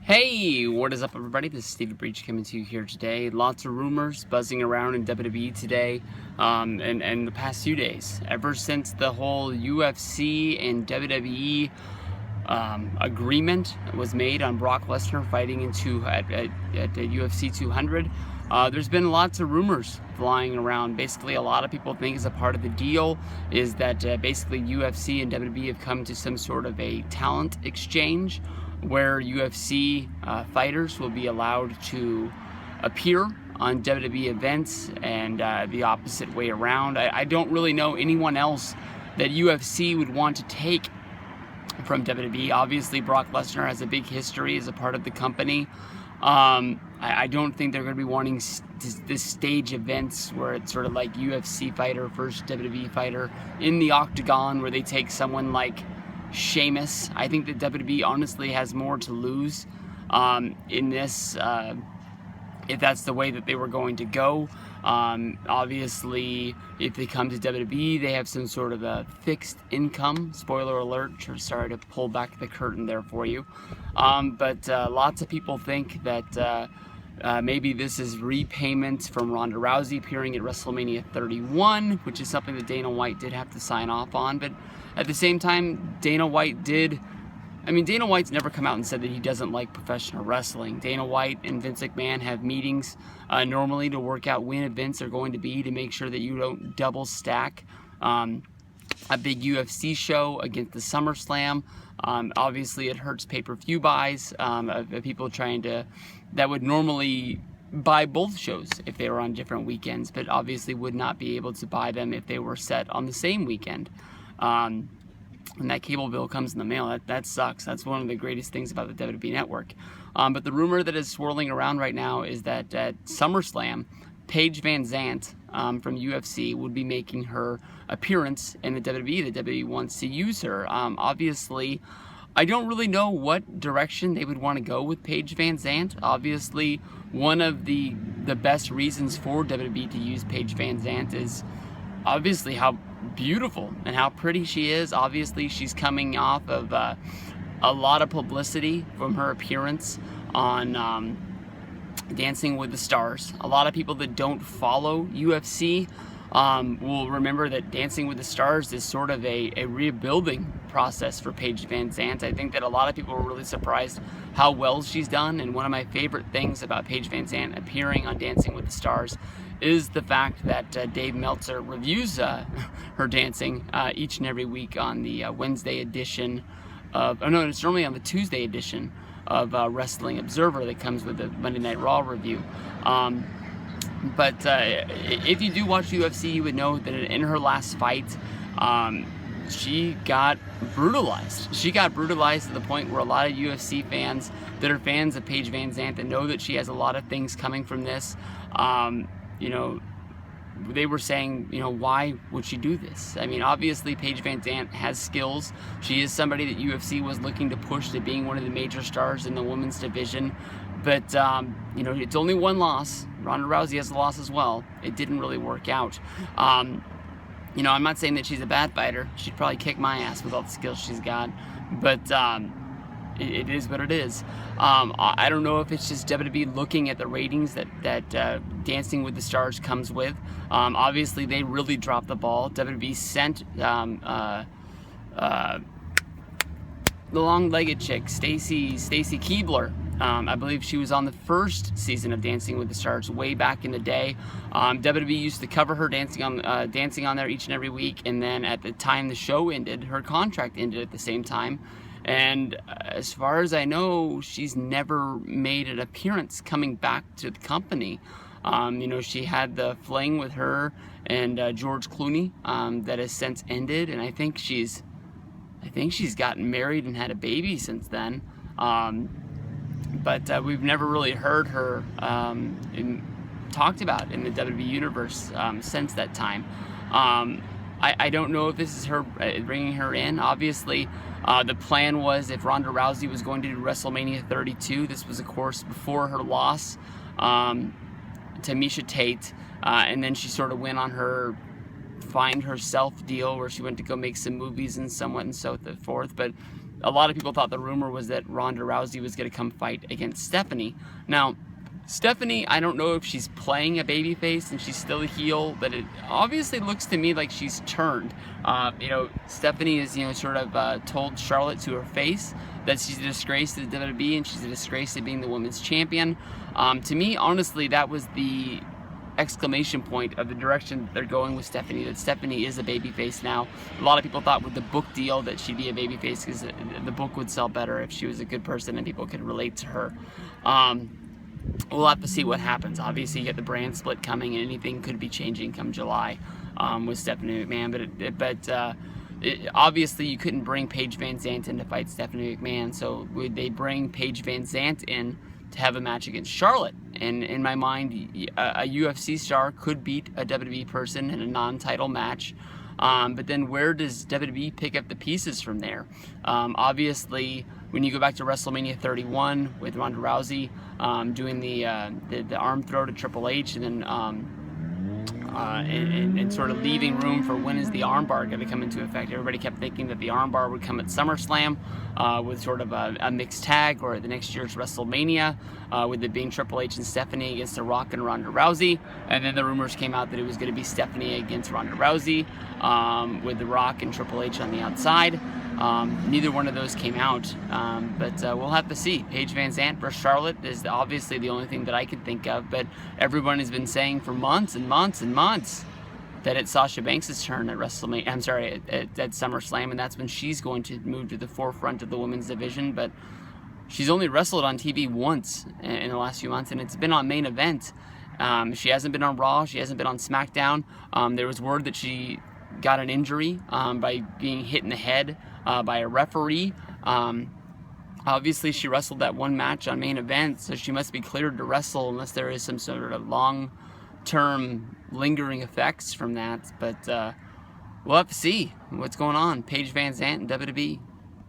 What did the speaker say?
Hey, what is up, everybody? This is Stevie Breach coming to you here today. Lots of rumors buzzing around in WWE today, and the past few days. Ever since the whole UFC and WWE agreement was made on Brock Lesnar fighting at UFC 200, there's been lots of rumors flying around. Basically, a lot of people think as a part of the deal is that basically UFC and WWE have come to some sort of a talent exchange, where UFC fighters will be allowed to appear on WWE events, and the opposite way around. I don't really know anyone else that UFC would want to take from WWE. Obviously, Brock Lesnar has a big history as a part of the company. I don't think they're going to be wanting this stage events where it's sort of like UFC fighter versus WWE fighter in the octagon, where they take someone like Sheamus. I think that WWE honestly has more to lose in this, if that's the way that they were going to go. Obviously, if they come to WWE, they have some sort of a fixed income. Spoiler alert, sorry to pull back the curtain there for you. But lots of people think that maybe this is repayment from Ronda Rousey appearing at WrestleMania 31, which is something that Dana White did have to sign off on. But at the same time, Dana White's never come out and said that he doesn't like professional wrestling. Dana White and Vince McMahon have meetings normally to work out when events are going to be, to make sure that you don't double stack a big UFC show against the SummerSlam. Obviously, it hurts pay-per-view buys of people that would normally buy both shows if they were on different weekends, but obviously would not be able to buy them if they were set on the same weekend. And that cable bill comes in the mail. That sucks. That's one of the greatest things about the WWE Network. But the rumor that is swirling around right now is that at SummerSlam, Paige VanZant from UFC would be making her appearance in the WWE. The WWE wants to use her. Obviously, I don't really know what direction they would want to go with Paige VanZant. Obviously, one of the best reasons for WWE to use Paige VanZant is obviously how beautiful and how pretty she is. Obviously, she's coming off of a lot of publicity from her appearance on Dancing with the Stars. A lot of people that don't follow UFC will remember that Dancing with the Stars is sort of a rebuilding process for Paige VanZant. I think that a lot of people were really surprised how well she's done, and one of my favorite things about Paige VanZant appearing on Dancing with the Stars is the fact that Dave Meltzer reviews her dancing each and every week on the Wednesday edition of, it's normally on the Tuesday edition of Wrestling Observer that comes with the Monday Night Raw review. But if you do watch UFC, you would know that in her last fight, she got brutalized. She got brutalized to the point where a lot of UFC fans that are fans of Paige VanZant and know that she has a lot of things coming from this, they were saying, why would she do this? I mean, obviously, Paige VanZant has skills. She is somebody that UFC was looking to push to being one of the major stars in the women's division. But, it's only one loss. Ronda Rousey has a loss as well. It didn't really work out. I'm not saying that she's a bad fighter. She'd probably kick my ass with all the skills she's got. But it is what it is. I don't know if it's just WWE looking at the ratings that Dancing with the Stars comes with. Obviously, they really dropped the ball. WWE sent the long-legged chick, Stacy Keibler. I believe she was on the first season of Dancing with the Stars way back in the day. WWE used to cover her dancing on there each and every week, and then at the time the show ended, her contract ended at the same time. And as far as I know, she's never made an appearance coming back to the company. She had the fling with her and George Clooney that has since ended, and I think she's gotten married and had a baby since then. But we've never really heard her talked about in the WWE universe since that time. I don't know if this is her bringing her in. Obviously, the plan was if Ronda Rousey was going to do WrestleMania 32, this was, of course, before her loss to Miesha Tate, and then she sort of went on her find herself deal where she went to go make some movies and so on and so forth. But a lot of people thought the rumor was that Ronda Rousey was going to come fight against Stephanie. Now, Stephanie, I don't know if she's playing a babyface and she's still a heel, but it obviously looks to me like she's turned. Stephanie is, sort of told Charlotte to her face that she's a disgrace to the WWE and she's a disgrace to being the women's champion. To me, honestly, that was the exclamation point of the direction they're going with Stephanie, that Stephanie is a babyface now. A lot of people thought with the book deal that she'd be a babyface because the book would sell better if she was a good person and people could relate to her. We'll have to see what happens. Obviously, you get the brand split coming, and anything could be changing come July with Stephanie McMahon. But obviously, you couldn't bring Paige VanZant in to fight Stephanie McMahon. So would they bring Paige VanZant in to have a match against Charlotte? And in my mind, a UFC star could beat a WWE person in a non-title match. But then where does WWE pick up the pieces from there? Obviously, when you go back to WrestleMania 31 with Ronda Rousey doing the arm throw to Triple H, and then and sort of leaving room for when is the armbar going to come into effect. Everybody kept thinking that the armbar would come at SummerSlam with sort of a mixed tag, or at the next year's WrestleMania with it being Triple H and Stephanie against The Rock and Ronda Rousey. And then the rumors came out that it was going to be Stephanie against Ronda Rousey with The Rock and Triple H on the outside. Neither one of those came out, but we'll have to see. Paige VanZant versus Charlotte is obviously the only thing that I could think of, but everyone has been saying for months and months and months that it's Sasha Banks' turn at WrestleMania. I'm sorry, at SummerSlam, and that's when she's going to move to the forefront of the women's division. But she's only wrestled on TV once in the last few months, and it's been on Main Event. She hasn't been on Raw. She hasn't been on SmackDown. There was word that she got an injury by being hit in the head by a referee. Obviously, she wrestled that one match on Main Event, so she must be cleared to wrestle unless there is some sort of long-term lingering effects from that. But we'll have to see what's going on. Paige VanZant and WWE.